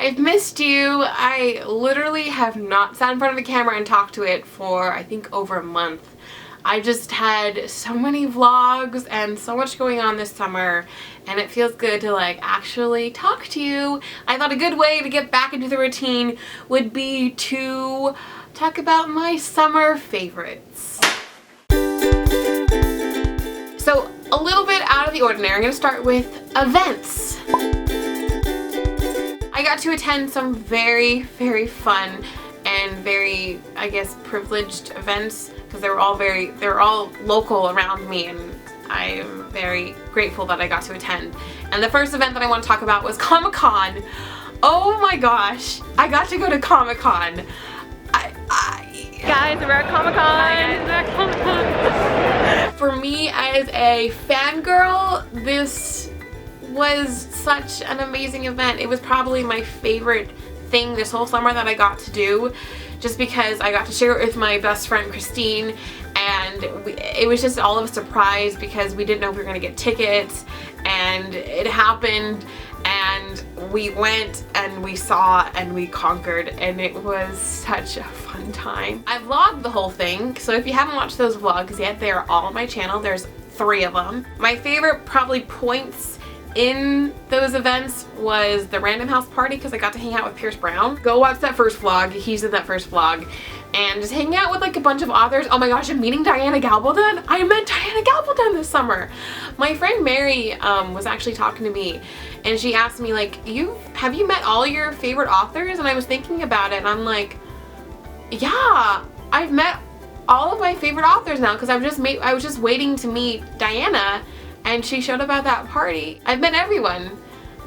I've missed you. I literally have not sat in front of a camera and talked to it for I think over a month. I just had so many vlogs and so much going on this summer, and it feels good to like actually talk to you. I thought a good way to get back into the routine would be to talk about my summer favorites. So a little bit out of the ordinary, I'm going to start with events. I got to attend some very, very fun and very, I guess, privileged events because they're all local around me, and I am very grateful that I got to attend. And the first event that I want to talk about was ComicCon. Oh my gosh, I got to go to ComicCon. Guys, we're at ComicCon. For me as a fangirl, this was such an amazing event. It was probably my favorite thing this whole summer that I got to do, just because I got to share it with my best friend Christine, and it was just all of a surprise because we didn't know if we were going to get tickets, and it happened, and we went and we saw and we conquered, and it was such a fun time. I vlogged the whole thing, so if you haven't watched those vlogs yet, they are all on my channel. There's 3 of them. My favorite probably points in those events was the random house party because I got to hang out with Pierce Brown. Go watch that first vlog. He's in that first vlog. And just hanging out with like a bunch of authors. Oh my gosh, I'm meeting Diana Gabaldon. I met Diana Gabaldon this summer. My friend Mary was actually talking to me, and she asked me like, have you met all your favorite authors? And I was thinking about it, and I'm like, yeah, I've met all of my favorite authors now because I was just waiting to meet Diana, and she showed up at that party. I've met everyone,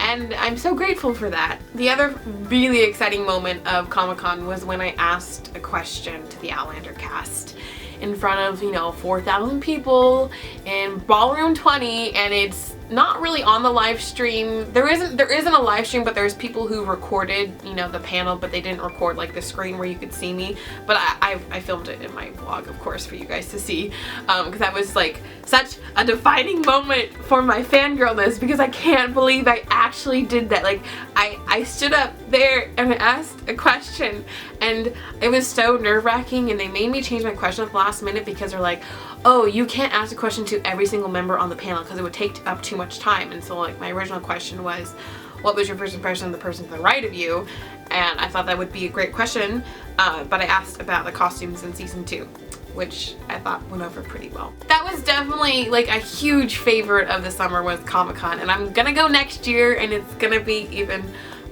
and I'm so grateful for that. The other really exciting moment of Comic-Con was when I asked a question to the Outlander cast in front of, 4,000 people in Ballroom 20, and it's not really on the live stream. There isn't a live stream, but there's people who recorded, the panel, but they didn't record like the screen where you could see me. But I filmed it in my vlog, of course, for you guys to see, because that was like such a defining moment for my fangirlness, because I can't believe I actually did that. Like I stood up there and I asked a question, and it was so nerve-wracking, and they made me change my question at the last minute because they're like, oh, you can't ask a question to every single member on the panel because it would take up too much time. And so like my original question was, what was your first impression of the person to the right of you? And I thought that would be a great question, but I asked about the costumes in season 2, which I thought went over pretty well. That was definitely like a huge favorite of the summer was Comic-Con, and I'm gonna go next year, and it's gonna be even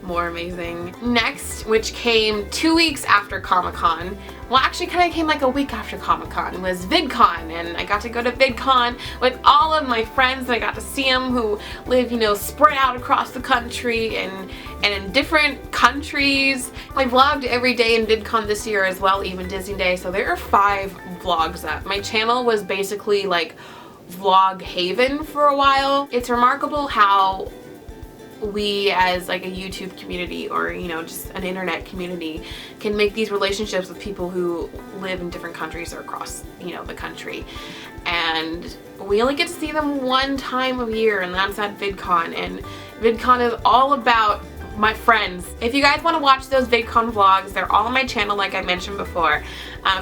more amazing. Next, which came 2 weeks after Comic-Con, well actually kind of came like a week after Comic-Con, was VidCon, and I got to go to VidCon with all of my friends, and I got to see them who live, spread out across the country and in different countries. I vlogged every day in VidCon this year as well, even Disney Day, so there are 5 vlogs up. My channel was basically like vlog haven for a while. It's remarkable how we as like a YouTube community or just an internet community can make these relationships with people who live in different countries or across the country, and we only get to see them one time a year, and that's at VidCon. And VidCon is all about my friends. If you guys want to watch those VidCon vlogs, they're all on my channel like I mentioned before.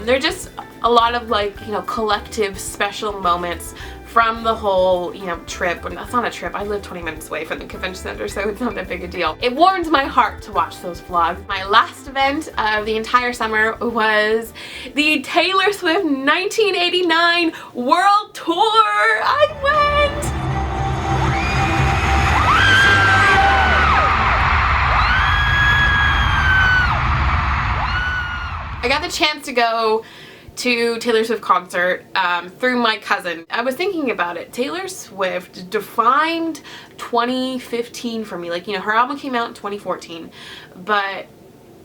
They're just a lot of like collective special moments from the whole, trip. And that's not a trip. I live 20 minutes away from the convention center, so it's not that big a deal. It warms my heart to watch those vlogs. My last event of the entire summer was the Taylor Swift 1989 World Tour. I went! I got the chance to go to Taylor Swift concert through my cousin. I was thinking about it. Taylor Swift defined 2015 for me. Like, her album came out in 2014, but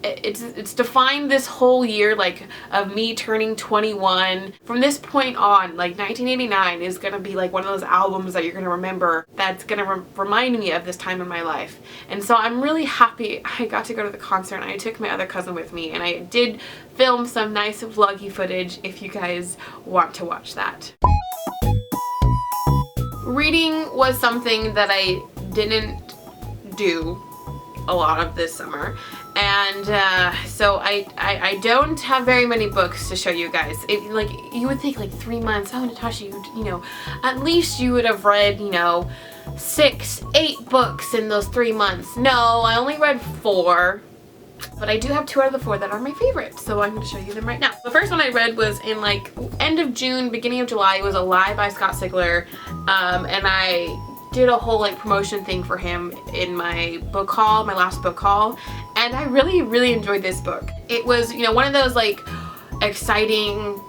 it's defined this whole year, like, of me turning 21. From this point on, like, 1989 is gonna be like one of those albums that you're gonna remember that's gonna remind me of this time in my life. And so I'm really happy I got to go to the concert, and I took my other cousin with me, and I did film some nice vloggy footage if you guys want to watch that. Reading was something that I didn't do a lot of this summer. And so I don't have very many books to show you guys. Like, you would think like 3 months, oh Natasha, you know, at least you would have read, you know, 6, 8 books in those 3 months. No, I only read 4. But I do have 2 out of the 4 that are my favorites, so I'm going to show you them right now. The first one I read was in like end of June, beginning of July. It was Alive by Scott Sigler, and I did a whole like promotion thing for him in my book haul, my last book haul, and I really enjoyed this book. It was, you know, one of those like exciting,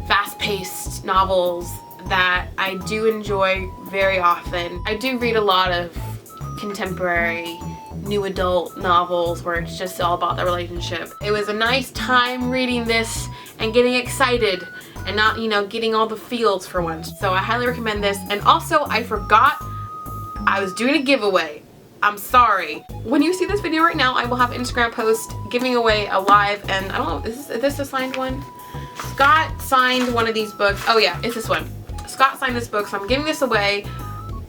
fast-paced novels that I do enjoy very often. I do read a lot of contemporary new adult novels where it's just all about the relationship. It was a nice time reading this and getting excited and not, you know, getting all the feels for once. So I highly recommend this. And also, I forgot I was doing a giveaway. I'm sorry. When you see this video right now, I will have an Instagram post giving away Alive, and I don't know, is this a signed one? Scott signed one of these books. Oh yeah, it's this one. Scott signed this book, so I'm giving this away.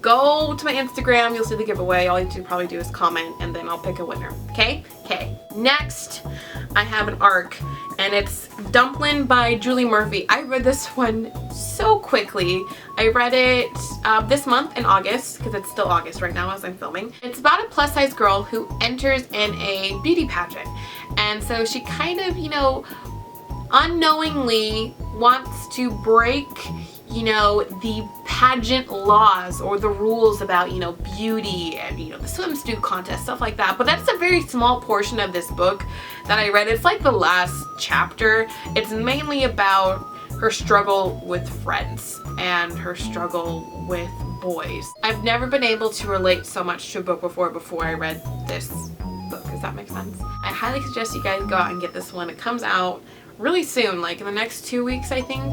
Go to my Instagram, you'll see the giveaway. All you have to probably do is comment, and then I'll pick a winner. Okay? Okay. Next, I have an ARC, and it's Dumplin' by Julie Murphy. I read this one so quickly. I read it this month in August, because it's still August right now as I'm filming. It's about a plus-size girl who enters in a beauty pageant. And so she kind of, you know, unknowingly wants to break, you know, the pageant laws or the rules about, you know, beauty and, you know, the swimsuit contest, stuff like that. But that's a very small portion of this book that I read. It's like the last chapter. It's mainly about her struggle with friends and her struggle with boys. I've never been able to relate so much to a book before I read this book. Does that make sense? I highly suggest you guys go out and get this one. It comes out really soon, like in the next 2 weeks, I think.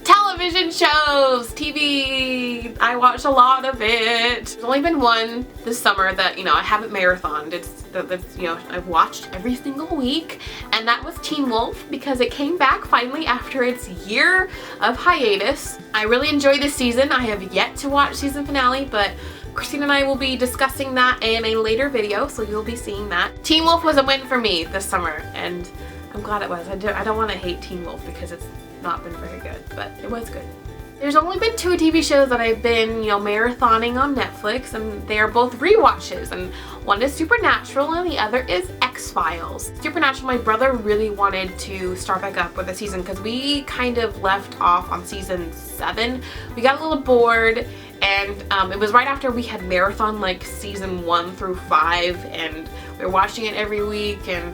Television shows, TV, I watch a lot of it. There's only been one this summer that, you know, I haven't marathoned. It's you know, I've watched every single week, and that was Teen Wolf, because it came back finally after its year of hiatus. I really enjoyed this season. I have yet to watch season finale, but Christine and I will be discussing that in a later video, so you'll be seeing that. Teen Wolf was a win for me this summer, and I'm glad it was. I don't want to hate Teen Wolf because it's not been very good, but it was good. There's only been 2 TV shows that I've been, you know, marathoning on Netflix, and they are both rewatches, and one is Supernatural and the other is X-Files. Supernatural, my brother really wanted to start back up with the season because we kind of left off on season 7. We got a little bored, and it was right after we had marathon like season 1 through 5, and we were watching it every week, and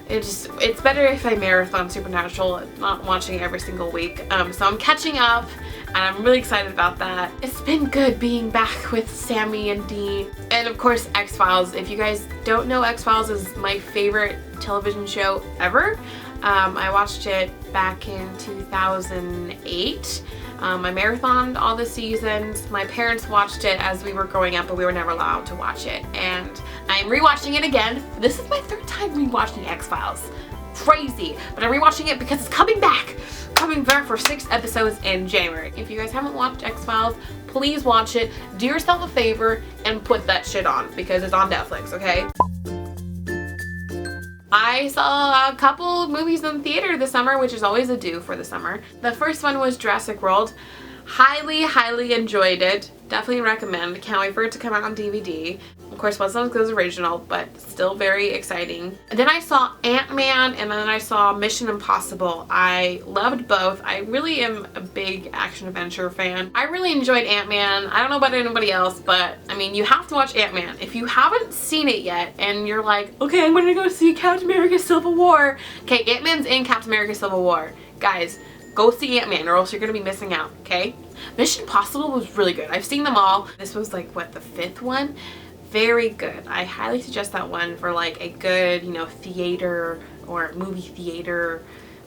it's better if I marathon Supernatural, not watching it every single week. So I'm catching up, and I'm really excited about that. It's been good being back with Sammy and Dean. And of course, X-Files. If you guys don't know, X-Files is my favorite television show ever. I watched it back in 2008. I marathoned all the seasons. My parents watched it as we were growing up, but we were never allowed to watch it. And I'm rewatching it again. This is my 3rd time rewatching X-Files. Crazy. But I'm rewatching it because it's coming back for 6 episodes in January. If you guys haven't watched X-Files, please watch it. Do yourself a favor and put that shit on because it's on Netflix, okay? I saw a couple movies in the theater this summer, which is always a do for the summer. The first one was Jurassic World. Highly enjoyed it. Definitely recommend. Can't wait for it to come out on DVD. Of course, wasn't as good as original, but still very exciting. And then I saw Ant-Man, and then I saw Mission Impossible. I loved both. I really am a big action-adventure fan. I really enjoyed Ant-Man. I don't know about anybody else, but I mean, you have to watch Ant-Man. If you haven't seen it yet, and you're like, okay, I'm gonna go see Captain America Civil War. Okay, Ant-Man's in Captain America Civil War. Guys, go see Ant-Man or else you're gonna be missing out, okay? Mission Impossible was really good. I've seen them all. This was like, what, the 5th one? Very good. I highly suggest that one for like a good, you know, theater or movie theater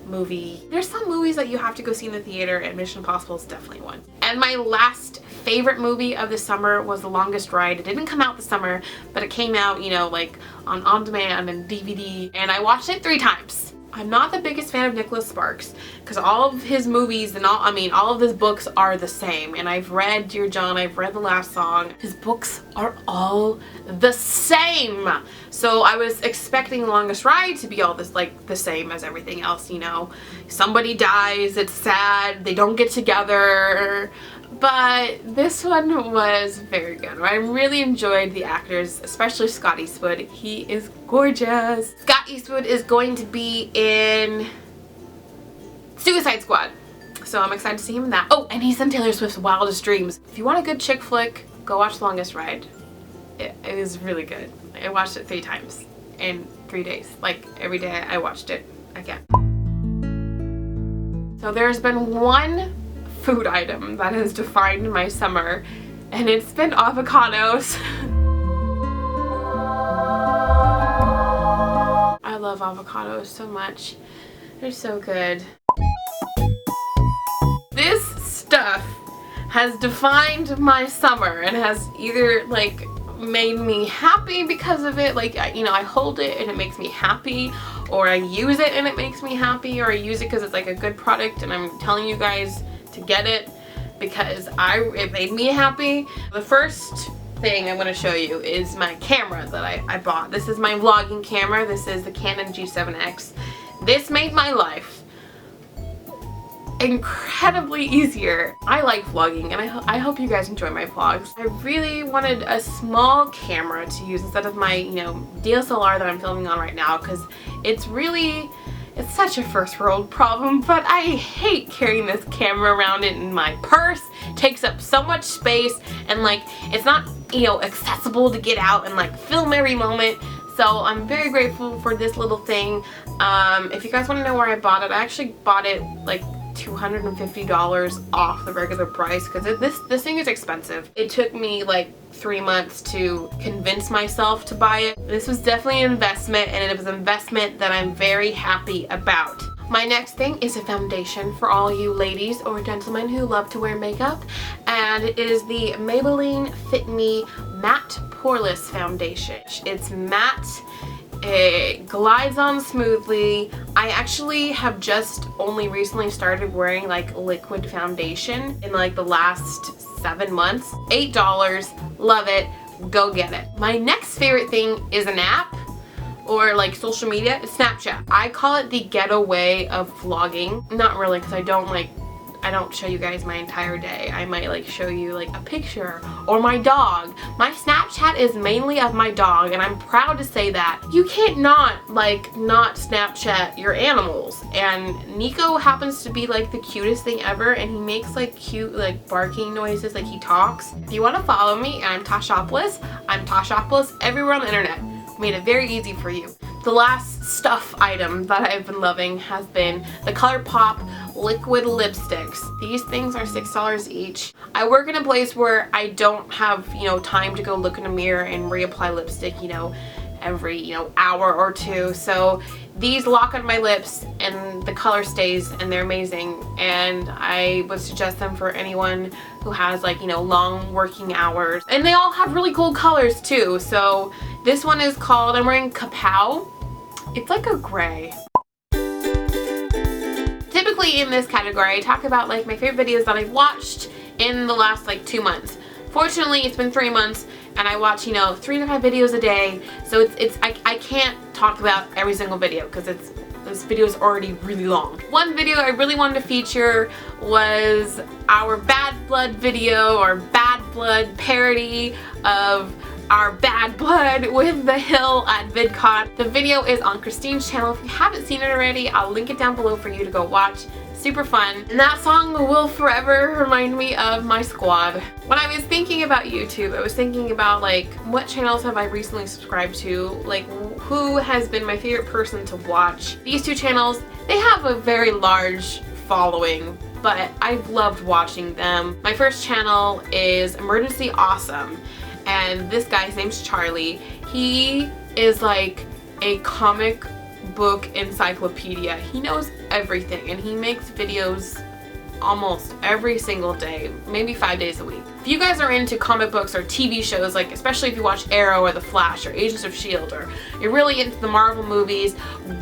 movie. There's some movies that you have to go see in the theater, and Mission Impossible is definitely one. And my last favorite movie of the summer was The Longest Ride. It didn't come out this summer, but it came out, you know, like on demand and DVD, and I watched it 3 times. I'm not the biggest fan of Nicholas Sparks because all of his movies and all of his books are the same. And I've read Dear John, I've read The Last Song. His books are all the same. So I was expecting Longest Ride to be all this like the same as everything else, you know. Somebody dies, it's sad, they don't get together. But this one was very good. I really enjoyed the actors, especially Scott Eastwood. He is gorgeous. Scott Eastwood is going to be in Suicide Squad, so I'm excited to see him in that. Oh, and he's in Taylor Swift's Wildest Dreams. If you want a good chick flick, go watch Longest Ride. It is really good. I watched it 3 times in 3 days. Like every day I watched it again. So there's been one food item that has defined my summer, and it's been avocados. I love avocados so much. They're so good. This stuff has defined my summer and has either like made me happy because of it, like I hold it and it makes me happy, or I use it and it makes me happy, or I use it because it's like a good product and I'm telling you guys to get it because it made me happy. The first thing I'm going to show you is my camera that I bought. This is my vlogging camera. This is the Canon G7X. This made my life incredibly easier. I like vlogging and I hope you guys enjoy my vlogs. I really wanted a small camera to use instead of my DSLR that I'm filming on right now, because it's such a first world problem, but I hate carrying this camera around in my purse. It takes up so much space and like it's not accessible to get out and like film every moment. So I'm very grateful for this little thing. If you guys want to know where I bought it, I actually bought it like $250 off the regular price because this thing is expensive. It took me like 3 months to convince myself to buy it. This was definitely an investment, and it was an investment that I'm very happy about. My next thing is a foundation for all you ladies or gentlemen who love to wear makeup, and it is the Maybelline Fit Me Matte Poreless Foundation. It's matte. It glides on smoothly. I actually have just only recently started wearing like liquid foundation in like the last 7 months. $8, love it, go get it. My next favorite thing is an app or like social media. It's Snapchat. I call it the getaway of vlogging. Not really, because I don't show you guys my entire day. I might like show you like a picture or my dog. My Snapchat is mainly of my dog, and I'm proud to say that. You can't not Snapchat your animals, and Nico happens to be like the cutest thing ever, and he makes like cute like barking noises like he talks. If you want to follow me, I'm Tashapolis. I'm Tashapolis everywhere on the internet. Made it very easy for you. The last stuff item that I've been loving has been the ColourPop liquid lipsticks. These things are $6 each. I work in a place where I don't have, time to go look in a mirror and reapply lipstick, every, hour or two. So these lock on my lips and the color stays, and they're amazing. And I would suggest them for anyone who has like, long working hours. And they all have really cool colors too. So this one is called, I'm wearing Kapow. It's like a gray. Typically in this category, I talk about like my favorite videos that I've watched in the last like 2 months. Fortunately, it's been 3 months and I watch, 3 to 5 videos a day. So I can't talk about every single video because this video is already really long. One video I really wanted to feature was our Bad Blood video, or Bad Blood parody of our Bad Blood with The Hill at VidCon. The video is on Christine's channel. If you haven't seen it already, I'll link it down below for you to go watch. Super fun. And that song will forever remind me of my squad. When I was thinking about YouTube, I was thinking about like what channels have I recently subscribed to, like who has been my favorite person to watch. These 2 channels, they have a very large following, but I've loved watching them. My first channel is Emergency Awesome, and this guy's name's Charlie. He is like a comic book encyclopedia. He knows everything, and he makes videos almost every single day, maybe 5 days a week. If you guys are into comic books or TV shows, like especially if you watch Arrow or The Flash or Agents of S.H.I.E.L.D. or you're really into the Marvel movies,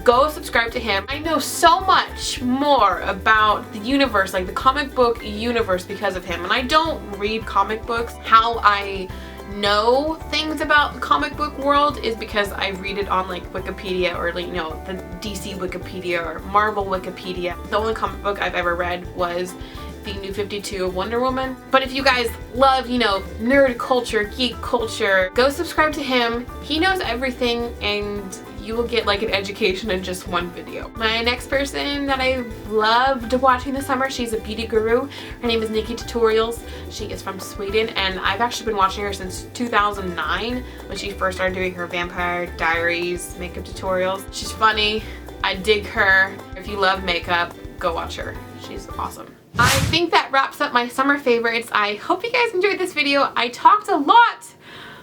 go subscribe to him. I know so much more about the universe, like the comic book universe, because of him. And I don't read comic books. How I know things about the comic book world is because I read it on like Wikipedia, or like, you know, the DC Wikipedia or Marvel Wikipedia. The only comic book I've ever read was the New 52 Wonder Woman. But if you guys love, you know, nerd culture, geek culture, go subscribe to him. He knows everything, and you will get like an education in just one video. My next person that I loved watching this summer, she's a beauty guru. Her name is Nikki Tutorials. She is from Sweden, and I've actually been watching her since 2009 when she first started doing her Vampire Diaries makeup tutorials. She's funny. I dig her. If you love makeup, go watch her. She's awesome. I think that wraps up my summer favorites. I hope you guys enjoyed this video. I talked a lot.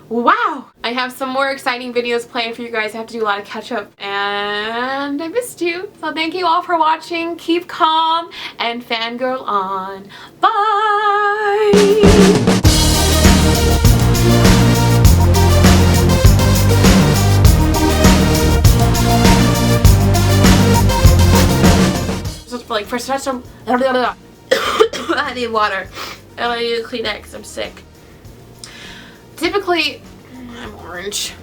Wow! I have some more exciting videos planned for you guys. I have to do a lot of catch up, and I missed you. So thank you all for watching. Keep calm and fangirl on. Bye! Like first touch, I need water. And I need a Kleenex. I'm sick. Typically, I'm orange.